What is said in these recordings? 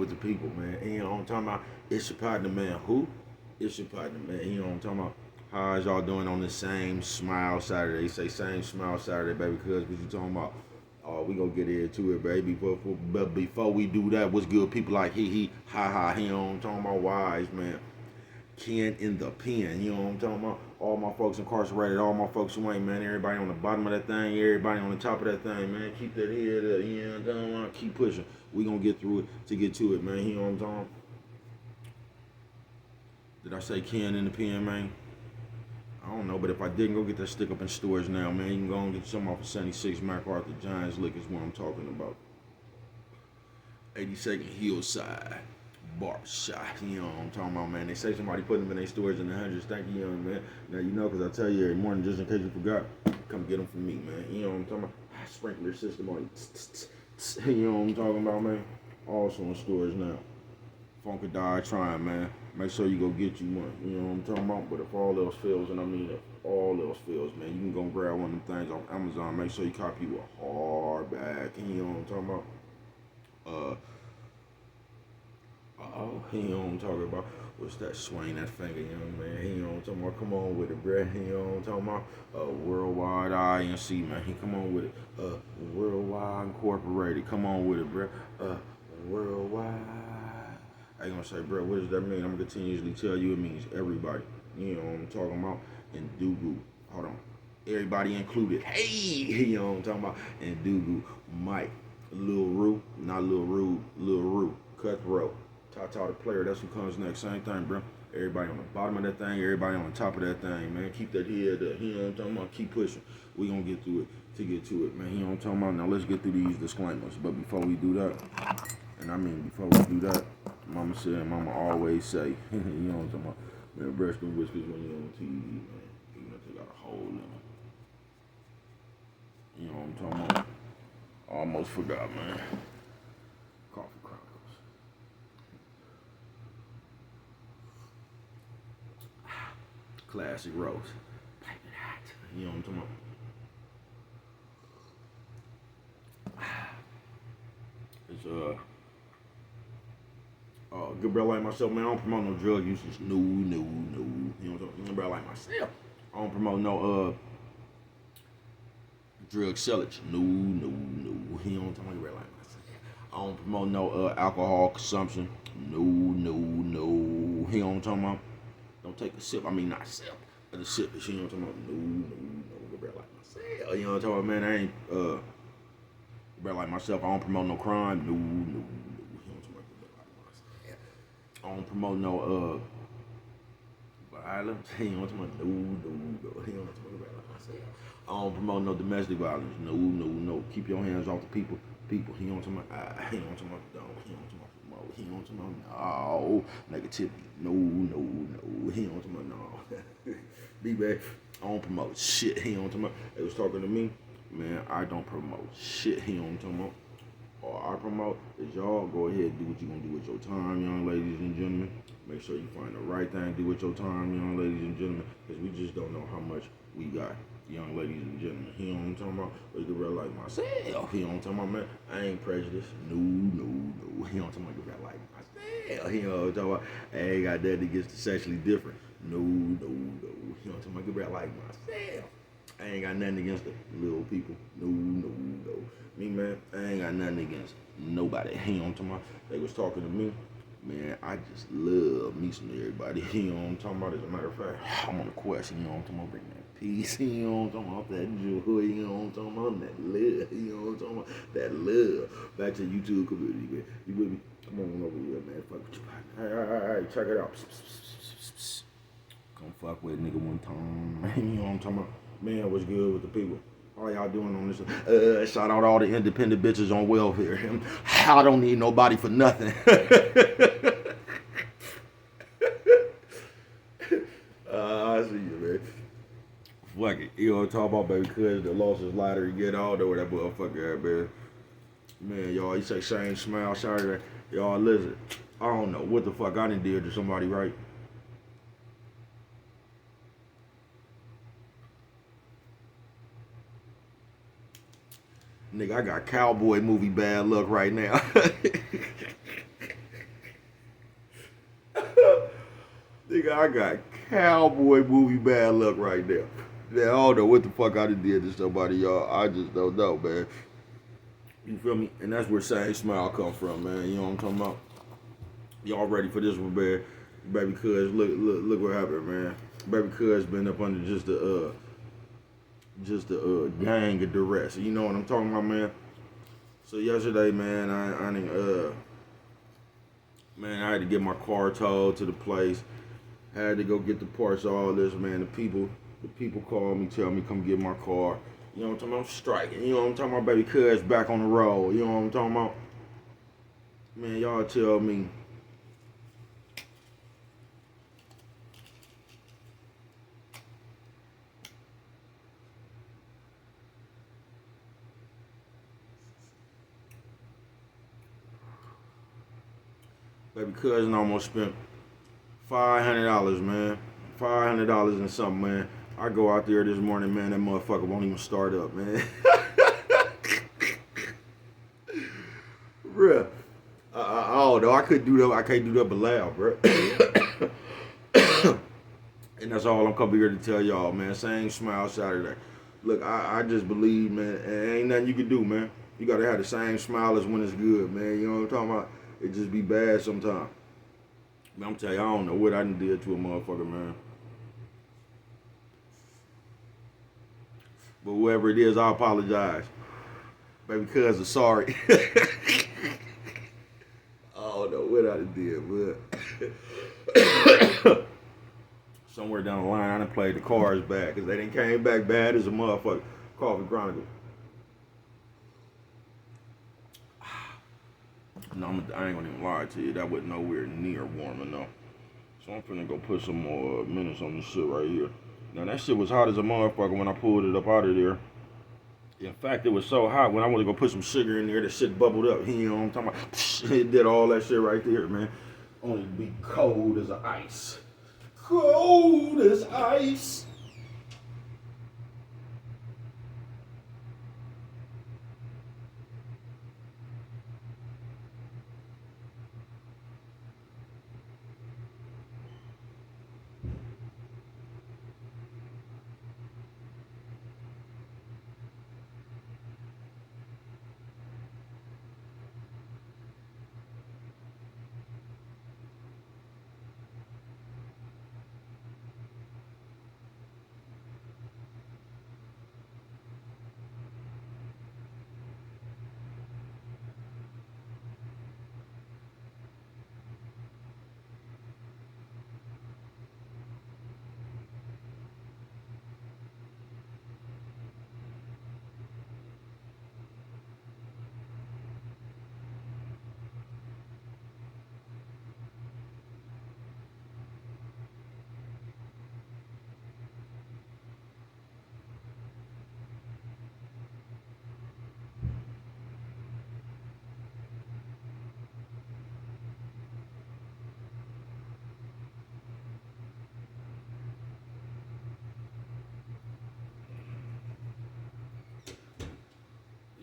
with the people, man. And, you know what I'm talking about? It's your partner, man. Who? It's your partner, man. You know what I'm talking about? How is y'all doing on the same Smile Saturday? Say same Smile Saturday, baby, cuz what you talking about? Oh, we gonna get into it, baby. But before we do that, what's good? People like he, ha ha, you know what I'm talking about? Wise, man. Ken in the pen, you know what I'm talking about? All my folks incarcerated, all my folks who ain't, man. Everybody on the bottom of that thing, everybody on the top of that thing, man. Keep that head up, you know what I'm talking about? Keep pushing. We gonna get through it to get to it, man. You know what I'm talking about? Did I say Ken in the pen, man? I don't know, but if I didn't, go get that stick up in stores now, man. You can go and get some off of 76 MacArthur Giants Lick is what I'm talking about. 82nd Hillside Barbershop. You know what I'm talking about, man. They say somebody put them in their stores in the hundreds. Thank you, young man. Now you know, because I tell you every morning, just in case you forgot, come get them from me, man. You know what I'm talking about? Sprinkler system on you. You know what I'm talking about, man? Also in stores now. Funkadie trying, man. Make sure you go get you one. You know what I'm talking about? But if all else fails, and I mean if all else fails, man, you can go grab one of them things off Amazon. Make sure you copy you a hardback. You know what I'm talking about? You know what I'm talking about? What's that? Swing that finger, young man. You know what I'm talking about? Come on with it, bruh. You know what I'm talking about? Worldwide INC, man. Come on with it. Worldwide Incorporated. Come on with it, bruh. Worldwide. I ain't gonna say, bro, what does that mean? I'm gonna continuously tell you it means everybody. You know what I'm talking about? And Dugu. Hold on. Everybody included. Hey, you know what I'm talking about? And Dugu. Mike. Lil Rue. Not Lil Rude. Lil Rue. Cutthroat. Tata the player. That's who comes next. Same thing, bro. Everybody on the bottom of that thing. Everybody on the top of that thing, man. Keep that head up. You know what I'm talking about? Keep pushing. We gonna get through it to get to it, man. You know what I'm talking about? Now let's get through these disclaimers. But before we do that, and I mean before we do that, Mama said, Mama always say, you know what I'm talking about? Man, brush them whiskers when you're on TV, man. Even if they got a hole in them. You know what I'm talking about? Almost forgot, man. Coffee Chronicles. Classic Rose. Pipe it hot. You know what I'm talking about? It's good brother like myself, man. I don't promote no drug usage. No. You know what I'm talking about? Brother like myself. I don't promote no drug sellage. No. You know what I'm talking about? Brother like myself. I don't promote no alcohol consumption. No. You know what I'm talking about? Don't take a sip. I mean not sip, but a sip. You know what I'm talking about? No. Good brother like myself. You know what I'm talking about, man? I ain't brother like myself. I don't promote no crime. No. I don't promote no violence. He don't talk about no. He don't talk about myself. I don't promote no domestic violence. No. Keep your hands off the people. He don't talk about he don't talk about don't. He don't talk about promote. He don't talk about no negativity. No. He don't talk about no. Be back. I don't promote shit. He don't talk about. They was talking to me. Man, I don't promote shit. He don't talk about. All I promote is y'all go ahead and do what you're going to do with your time, young ladies and gentlemen. Make sure you find the right thing to do with your time, young ladies and gentlemen, because we just don't know how much we got, young ladies and gentlemen. You know what I'm talking about? But you can like myself. You know what I'm talking about, man? I ain't prejudiced. No. You know what I'm talking about? You like myself. You know what I'm talking about? I ain't got that against the sexually different. No. You know what I'm talking about? You like myself. I ain't got nothing against the little people. No. Me, man, I ain't got nothing against nobody. You know what I'm talking about? They was talking to me. Man, I just love me some everybody. You know what I'm talking about? As a matter of fact, I'm on a quest. You know what I'm talking about? Bring that peace. You know what I'm talking about? That joy. You know what I'm talking about? That love. You know what I'm talking about? That love. Back to the YouTube community, man. You with me? Come on over here, man. Fuck with you. Hey, check it out. Come fuck with a nigga one time. You know what I'm talking about? Man, what's good with the people? How y'all doing on this? Shout out all the independent bitches on welfare. I don't need nobody for nothing. I see you, man. Fuck it. You know what I'm talking about, baby? Cause the losses lighter you get older with that motherfucker at, man. Man, y'all, you say same smile, Saturday. Y'all, listen. I don't know what the fuck I done did to somebody, right? Nigga, I got cowboy movie bad luck right now. Nigga, I got cowboy movie bad luck right now. Man, I don't know what the fuck I done did to somebody, y'all. I just don't know, man. You feel me? And that's where Same Smile come from, man. You know what I'm talking about? Y'all ready for this one, man? Baby Cuz, look what happened, man. Baby Cuz been up under just the gang of duress. You know what I'm talking about, man? So yesterday, man, man, I had to get my car towed to the place. Had to go get the parts, all this, man. The people called me, tell me come get my car. You know what I'm talking about? I'm striking. You know what I'm talking about? Baby Cuz back on the road. You know what I'm talking about? Man, y'all tell me. Baby Cousin almost spent $500, man. $500 and something, man. I go out there this morning, man. That motherfucker won't even start up, man. Bruh. I don't know. I couldn't do that. I can't do that but laugh, bruh. And that's all I'm coming here to tell y'all, man. Same Smile Saturday. Look, I just believe, man, ain't nothing you can do, man. You gotta have the same smile as when it's good, man. You know what I'm talking about? It just be bad sometimes. Man, I'm telling you, I don't know what I done did to a motherfucker, man. But whoever it is, I apologize. Baby Cuz, sorry. I don't know what I done did, but somewhere down the line, I done played the cards bad, because they done came back bad as a motherfucker. Coffee Chronicle. No, I ain't gonna even lie to you. That wasn't nowhere near warm enough. So I'm finna go put some more minutes on this shit right here. Now that shit was hot as a motherfucker when I pulled it up out of there. In fact, it was so hot when I wanted to go put some sugar in there, that shit bubbled up. You know what I'm talking about? It did all that shit right there, man. Only be cold as ice. Cold as ice.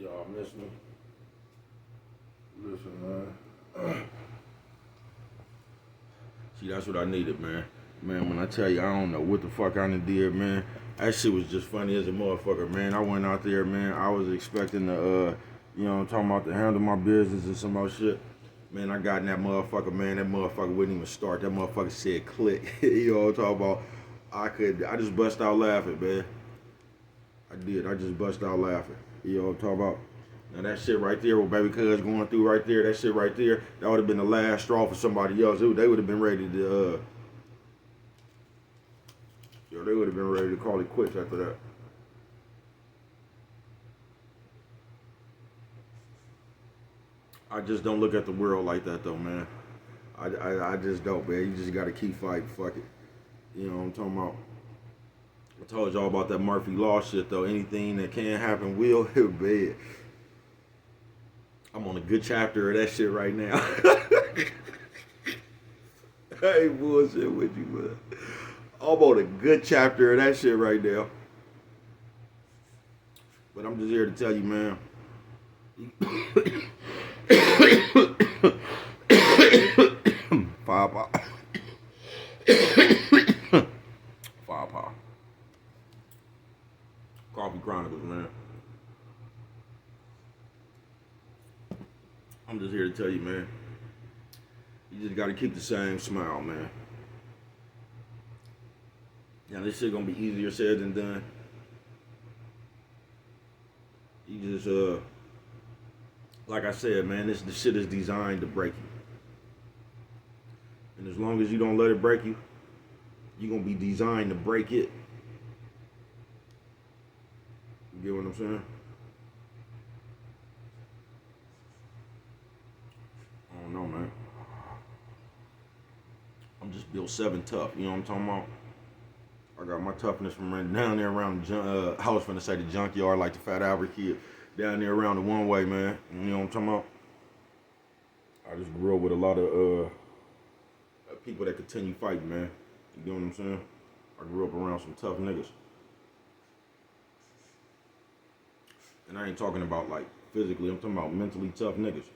Y'all miss me? Listen, man. See, that's what I needed, man. Man, when I tell you, I don't know what the fuck I done did, man. That shit was just funny as a motherfucker, man. I went out there, man. I was expecting to, you know what I'm talking about, to handle my business and some more shit. Man, I got in that motherfucker, man. That motherfucker wouldn't even start. That motherfucker said click. You know what I'm talking about? I just bust out laughing, man. I did. I just bust out laughing. You know what I'm talking about? Now that shit right there, what Baby Cuz going through right there, that shit right there, that would have been the last straw for somebody else. They would have been ready to, they would have been ready to call it quits after that. I just don't look at the world like that though, man. I just don't, man. You just gotta keep fighting. Fuck it. You know what I'm talking about? I told y'all about that Murphy Law shit though. Anything that can happen will hit bad. I'm on a good chapter of that shit right now. I ain't bullshit with you, man. I'm on a good chapter of that shit right now. But I'm just here to tell you, man. Firepower. Coffee Chronicles, man. I'm just here to tell you, man. You just gotta keep the same smile, man. Now this shit gonna be easier said than done. You just like I said, man, this shit is designed to break you. And as long as you don't let it break you, you're gonna be designed to break it. You get what I'm saying? I don't know, man. I'm just built 7 tough. You know what I'm talking about? I got my toughness from right down there around the I was finna say the junkyard like the Fat Albert kid. Down there around the one way, man. You know what I'm talking about? I just grew up with a lot of people that continue fighting, man. You know what I'm saying? I grew up around some tough niggas. And I ain't talking about like physically, I'm talking about mentally tough niggas.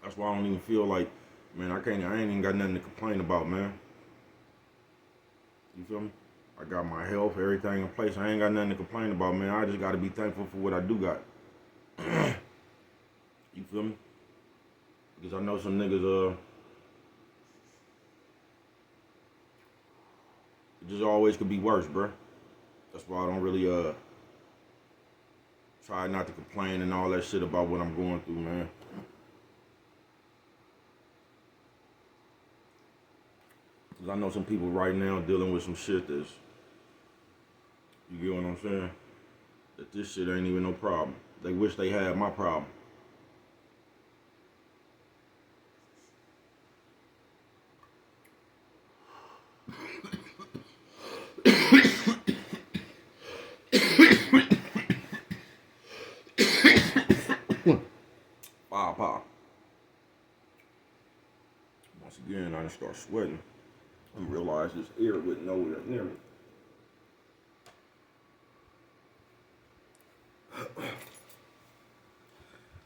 That's why I don't even feel like, man, I ain't even got nothing to complain about, man. You feel me? I got my health, everything in place. I ain't got nothing to complain about, man. I just gotta be thankful for what I do got. You feel me? Because I know some niggas, it just always could be worse, bruh. That's why I don't really, try not to complain and all that shit about what I'm going through, man. Because I know some people right now dealing with some shit that's, you get what I'm saying? That this shit ain't even no problem. They wish they had my problem. Firepower. Once again, I just start sweating. I realize this air went nowhere near me.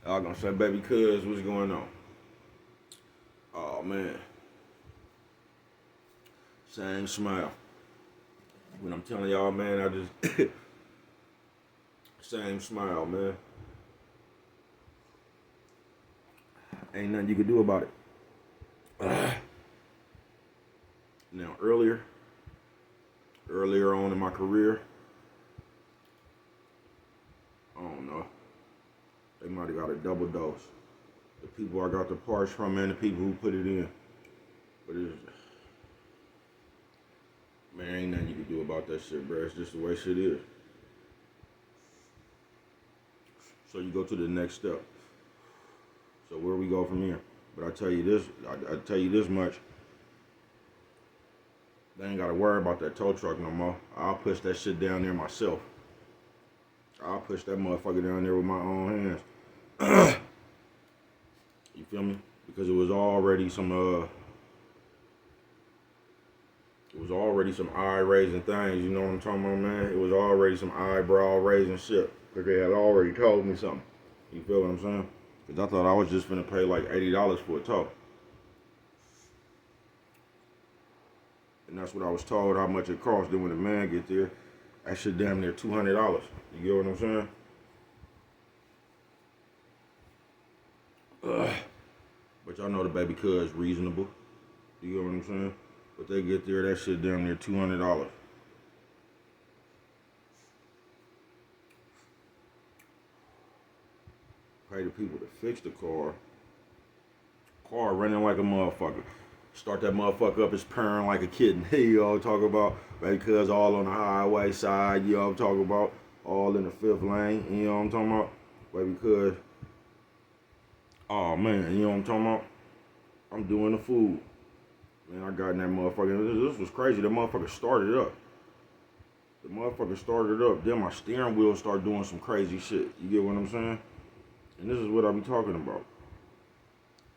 Y'all gonna say, baby, cuz, what's going on? Oh, man. Same smile. When I'm telling y'all, man, I just... same smile, man. Ain't nothing you can do about it. Now, earlier on in my career, I don't know, they might have got a double dose. The people I got the parts from and the people who put it in. But it's, man, ain't nothing you can do about that shit, bro. It's just the way shit is. So you go to the next step. So where we go from here? But I tell you this much. They ain't gotta worry about that tow truck no more. I'll push that shit down there myself. I'll push that motherfucker down there with my own hands. You feel me? Because it was already some eye raising things, you know what I'm talking about, man? It was already some eyebrow raising shit. Because they had already told me something. You feel what I'm saying? Because I thought I was just finna pay like $80 for a tow. And that's what I was told how much it cost. Then when the man get there, that shit damn near $200. You get what I'm saying? But y'all know the baby cuz reasonable. You get what I'm saying? But they get there, that shit damn near $200. Pay the people to fix the car. Car running like a motherfucker. Start that motherfucker up, it's purring like a kitten. You know what I'm talking about? Baby cuz all on the highway side, you know what I'm talking about? All in the 5th lane, you know what I'm talking about? Baby cuz, oh man, you know what I'm talking about? I'm doing the food. Man, I got in that motherfucker. This was crazy. That motherfucker started up. The motherfucker started up. Then my steering wheel started doing some crazy shit. You get what I'm saying? And this is what I be talking about.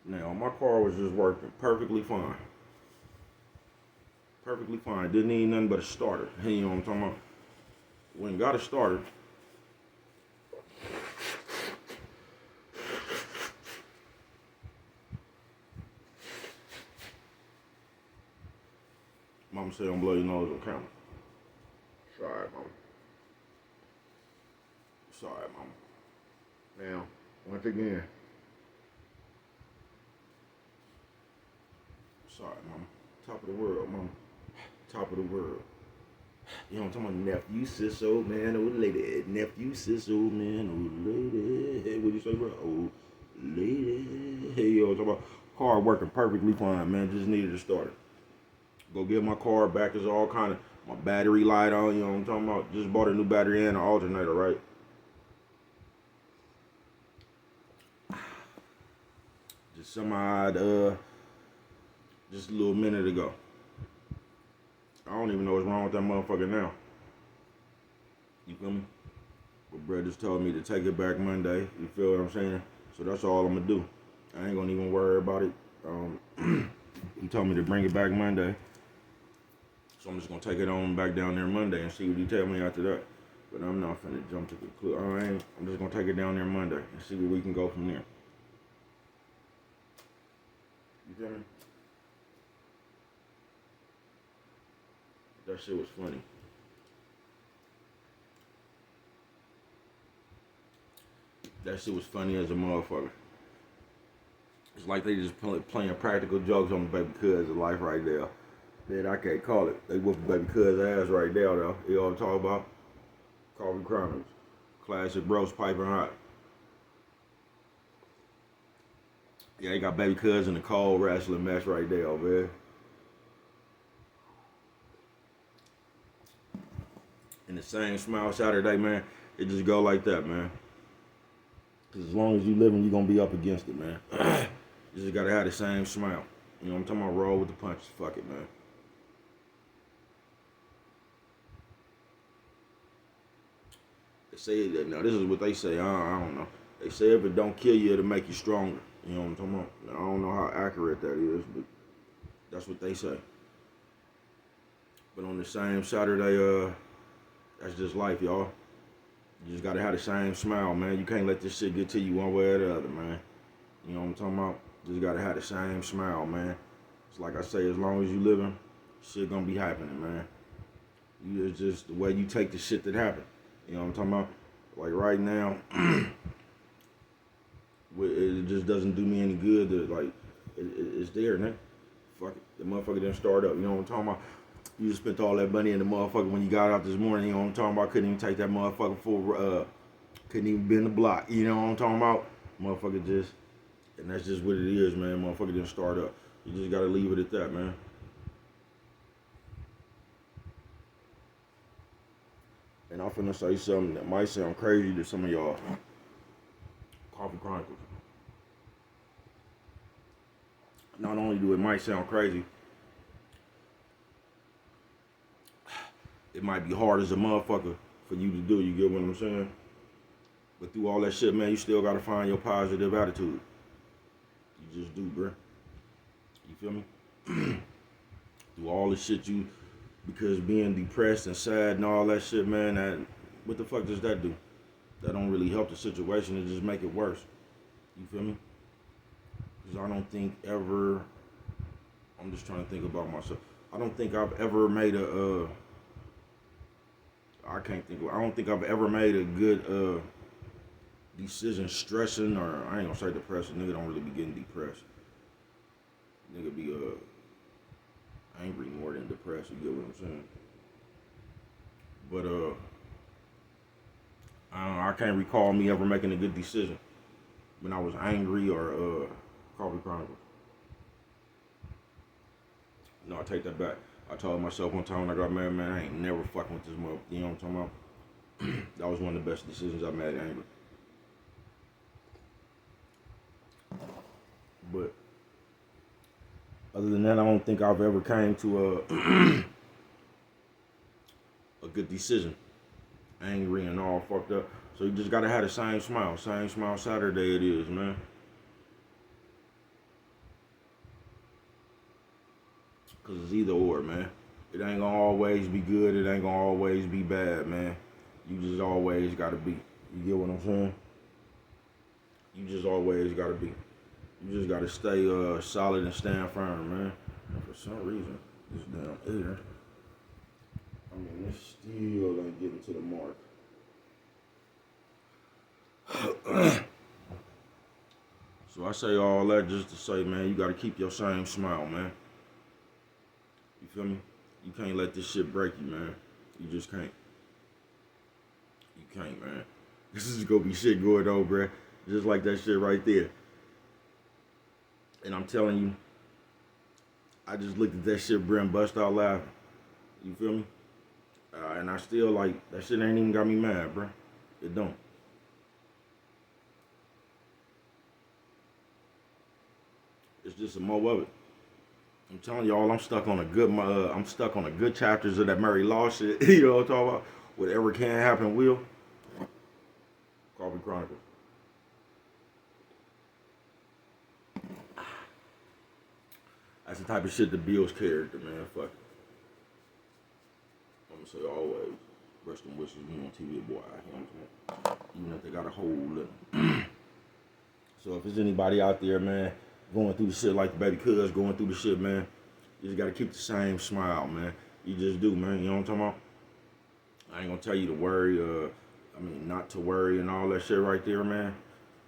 Now, my car was just working perfectly fine. Perfectly fine. Didn't need nothing but a starter. You know what I'm talking about? When got a starter, Mama say don't blow your nose on camera. Sorry, mama. Sorry, mama. Now, once again, sorry, mama. Top of the world, mama. Top of the world. You know what I'm talking about? Nephew, sis, old man, old lady. Nephew, sis, old man, old lady. Hey, what you say, bro? Old lady. Hey, yo, talking about car working perfectly fine, man. Just needed to start it. Go get my car back. It's all kind of, my battery light on, you know what I'm talking about? Just bought a new battery and an alternator, right? Just some odd, just a little minute ago. I don't even know what's wrong with that motherfucker now. You feel me? But Brett just told me to take it back Monday. You feel what I'm saying? So that's all I'm gonna do. I ain't gonna even worry about it. He told me to bring it back Monday. So I'm just gonna take it on back down there Monday and see what he tell me after that. But I'm not finna jump to the conclusion. I'm just gonna take it down there Monday and see where we can go from there. You feel me? That shit was funny. That shit was funny as a motherfucker. It's like they just playing practical jokes on the baby cuz of life right there. Man, I can't call it. They whooping baby cuz ass right there though. You know what I'm talking about? Coffee Chronicles. Classic bros piping hot. Yeah, they got baby cuz in the cold wrestling match right there, man. And the same smile Saturday, man. It just go like that, man. Cause as long as you living, you gonna be up against it, man. You just gotta have the same smile. You know what I'm talking about? Roll with the punches. Fuck it, man. They say that now. This is what they say. I don't know. They say if it don't kill you, it'll make you stronger. You know what I'm talking about? Now, I don't know how accurate that is, but that's what they say. But on the same Saturday, that's just life, y'all. You just gotta have the same smile, man. You can't let this shit get to you one way or the other, man. You know what I'm talking about? Just gotta have the same smile, man. It's like I say, as long as you living, shit gonna be happening, man. It's just the way you take the shit that happened. You know what I'm talking about? Like right now, it just doesn't do me any good to like, it's there, man. Fuck it. The motherfucker didn't start up. You know what I'm talking about? You just spent all that money in the motherfucker when you got out this morning. You know what I'm talking about? Couldn't even take that motherfucker for, couldn't even bend the block. You know what I'm talking about? Motherfucker just, and that's just what it is, man. Motherfucker didn't start up. You just gotta leave it at that, man. And I'm finna say something that might sound crazy to some of y'all. Coffee Chronicles. Not only do it might sound crazy, it might be hard as a motherfucker for you to do. You get what I'm saying? But through all that shit, man, you still gotta find your positive attitude. You just do, bruh. You feel me? Through all the shit because being depressed and sad and all that shit, man, what the fuck does that do? That don't really help the situation. It just make it worse. You feel me? Because I don't think ever, I'm just trying to think about myself. I don't think I've ever made I don't think I've ever made a good decision stressing, or I ain't gonna say depressing. Nigga don't really be getting depressed. Nigga be angry more than depressed. You get what I'm saying? But I can't recall me ever making a good decision when I was angry or Coffee Chronicles. No, I take that back. I told myself one time when I got married, man, I ain't never fucking with this mother. You know what I'm talking about? That was one of the best decisions I made angry. But other than that, I don't think I've ever came to a good decision. Angry and all fucked up. So you just gotta have the same smile. Same smile Saturday it is, man. Cause it's either or, man. It ain't gonna always be good. It ain't gonna always be bad, man. You just always gotta be. You get what I'm saying? You just always gotta be. You just gotta stay solid and stand firm, man. And for some reason, This damn air. I mean, it still ain't getting to the mark. So I say all that just to say, man, you gotta keep your same smile, man. You feel me? You can't let this shit break you, man. You just can't. You can't, man. This is gonna be shit going on, bruh. Just like that shit right there. And I'm telling you, I just looked at that shit, bruh, and bust out laughing. You feel me? And I still like, that shit ain't even got me mad, bruh. It don't. It's just a more of it. I'm telling y'all, I'm stuck on a good chapters of that Murray Law shit. You know what I'm talking about? Whatever can happen will. Coffee Chronicles. That's the type of shit that builds character, man. Fuck it. I'm gonna say always, rest in wishes, you on TV, boy. You know what I'm saying? Even if they got a whole little. So if there's anybody out there, man, going through the shit like the baby cuz going through the shit, man, you just gotta keep the same smile, man. You just do, man. You know what I'm talking about? I ain't gonna tell you to worry, not to worry and all that shit right there, man.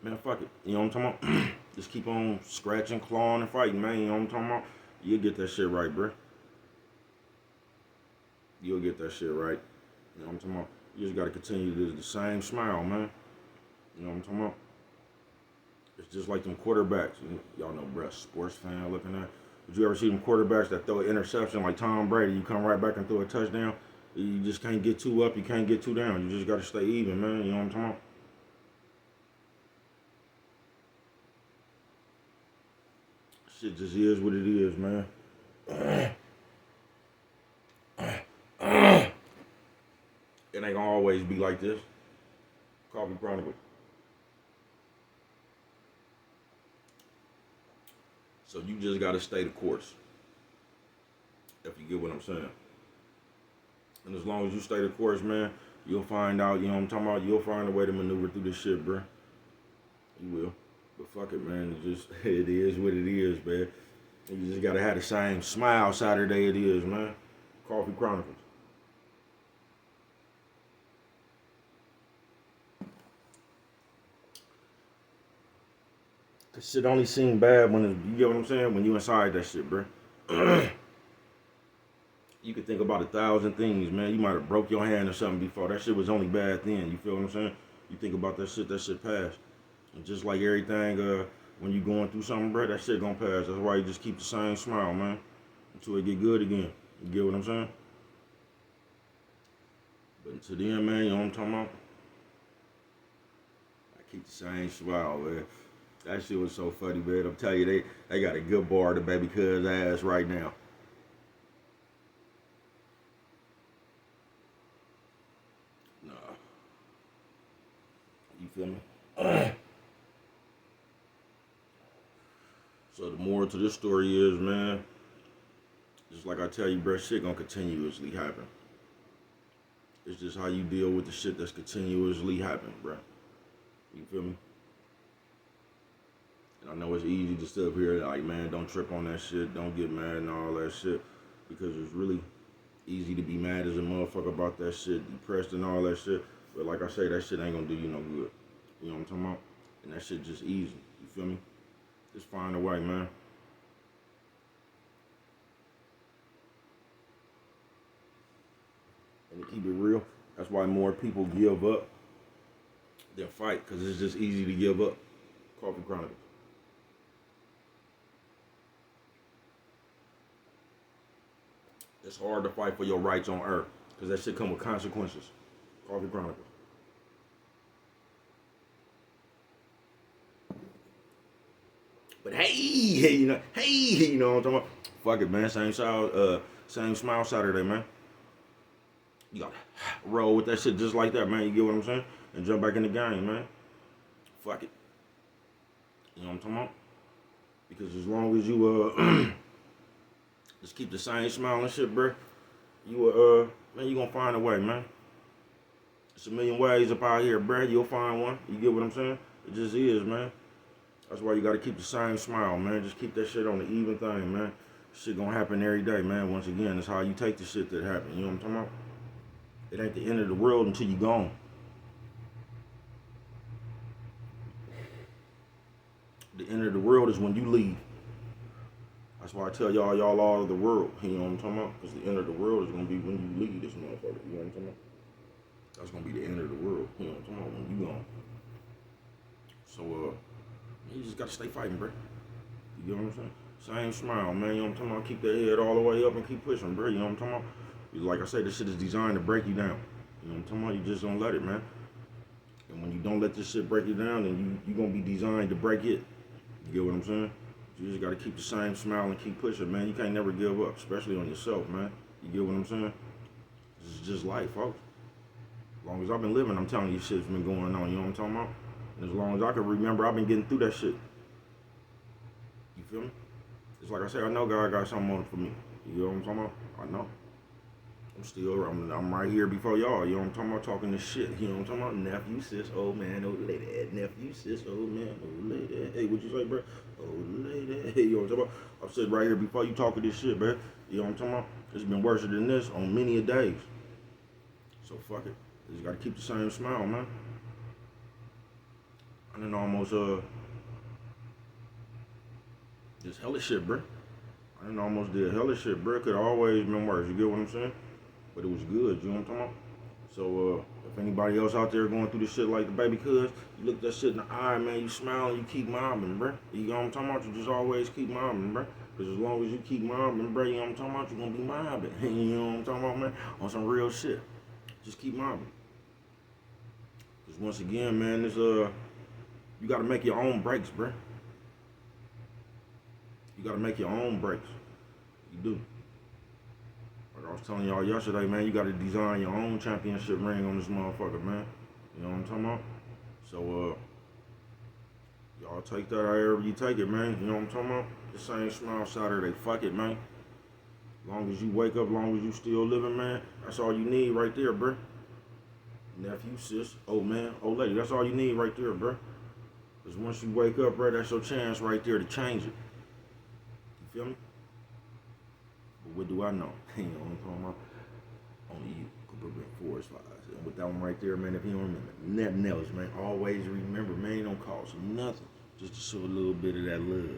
Man, fuck it. You know what I'm talking about? Just keep on scratching, clawing, and fighting, man. You know what I'm talking about? You'll get that shit right, bruh. You'll get that shit right. You know what I'm talking about? You just gotta continue to do the same smile, man. You know what I'm talking about? It's just like them quarterbacks. Y'all know, bruh, sports fan looking at. Did you ever see them quarterbacks that throw an interception like Tom Brady? You come right back and throw a touchdown. You just can't get too up. You can't get too down. You just gotta stay even, man. You know what I'm talking about? Shit just is what it is, man. It ain't gonna always be like this. Coffee Chronicles. So you just gotta stay the course. If you get what I'm saying. And as long as you stay the course, man, you'll find out, you know what I'm talking about? You'll find a way to maneuver through this shit, bruh. You will. But fuck it, man. It is what it is, man. You just gotta have the same smile Saturday it is, man. Coffee Chronicles. This shit only seem bad when you get what I'm saying? When you inside that shit, bruh. You could think about 1,000 things, man. You might have broke your hand or something before. That shit was only bad then. You feel what I'm saying? You think about that shit passed. And just like everything, when you going through something, bro, that shit gonna pass. That's why you just keep the same smile, man. Until it get good again. You get what I'm saying? But until then, man, you know what I'm talking about? I keep the same smile, man. That shit was so funny, man. I'm telling you, they got a good bar to baby cuz ass right now. Nah. You feel me? So the moral to this story is, man, just like I tell you, bro, shit gonna continuously happen. It's just how you deal with the shit that's continuously happening, bro. You feel me? And I know it's easy to sit up here like, man, don't trip on that shit, don't get mad and all that shit, because it's really easy to be mad as a motherfucker about that shit, depressed and all that shit. But like I say, that shit ain't gonna do you no good. You know what I'm talking about? And that shit just easy. You feel me? Just find a way, man. And to keep it real, that's why more people give up than fight, because it's just easy to give up. Coffee Chronicles. It's hard to fight for your rights on earth, because that shit come with consequences. Coffee Chronicles. But hey, you know what I'm talking about? Fuck it, man. Same smile Saturday, man. You gotta roll with that shit just like that, man. You get what I'm saying? And jump back in the game, man. Fuck it. You know what I'm talking about? Because as long as you just keep the same smile and shit, bro, man, you gonna find a way, man. It's a million ways up out here, bro. You'll find one. You get what I'm saying? It just is, man. That's why you gotta keep the same smile, man. Just keep that shit on the even thing, man. Shit gonna happen every day, man. Once again, it's how you take the shit that happen. You know what I'm talking about? It ain't the end of the world until you gone. The end of the world is when you leave. That's why I tell y'all all of the world. You know what I'm talking about? Because the end of the world is gonna be when you leave this motherfucker. You know what I'm talking about? That's gonna be the end of the world. You know what I'm talking about? When you gone. So you just gotta stay fighting, bro. You know what I'm saying? Same smile, man. You know what I'm talking about? Keep that head all the way up and keep pushing, bro. You know what I'm talking about? Like I say, this shit is designed to break you down. You know what I'm talking about? You just don't let it, man. And when you don't let this shit break you down, then you gonna be designed to break it. You get what I'm saying? You just gotta keep the same smile and keep pushing, man. You can't never give up, especially on yourself, man. You get what I'm saying? This is just life, folks. As long as I've been living, I'm telling you, shit's been going on. You know what I'm talking about? And as long as I can remember, I've been getting through that shit. You feel me? It's like I said, I know God got something on it for me. You know what I'm talking about? I know. I'm right here before y'all. You know what I'm talking about? Talking this shit. You know what I'm talking about? Nephew, sis, old man, old lady. Nephew, sis, old man, old lady. Hey, what you say, bro? Old lady. Hey, you know what I'm talking about? I'm sitting right here before you talking this shit, bro. You know what I'm talking about? It's been worse than this on many a days. So fuck it. You just gotta keep the same smile, man. I done almost just hella shit, bro. I done almost did hella shit, bro. Could always been worse. You get what I'm saying? But it was good. You know what I'm talking about? So if anybody else out there going through this shit like the baby cuz, you look that shit in the eye, man. You smile and you keep mobbing, bro. You know what I'm talking about? You just always keep mobbing, bro. Because as long as you keep mobbing, bro, you know what I'm talking about? You're gonna be mobbing. You know what I'm talking about, man? On some real shit. Just keep mobbing. Because once again, man, this you gotta make your own breaks, bro. You gotta make your own breaks. You do. Like I was telling y'all yesterday, man, you gotta design your own championship ring on this motherfucker, man. You know what I'm talking about? So, y'all take that however you take it, man. You know what I'm talking about? The same smile Saturday. Fuck it, man. Long as you wake up, long as you still living, man, that's all you need right there, bro. Nephew, sis, old man, old lady, that's all you need right there, bro. Because once you wake up, bro, that's your chance right there to change it. You feel me? But what do I know? You know what I'm talking about? Only you could prevent forest fires. And with that one right there, man, if you don't remember nothing else, man, always remember, man, it don't cost nothing just to show a little bit of that love.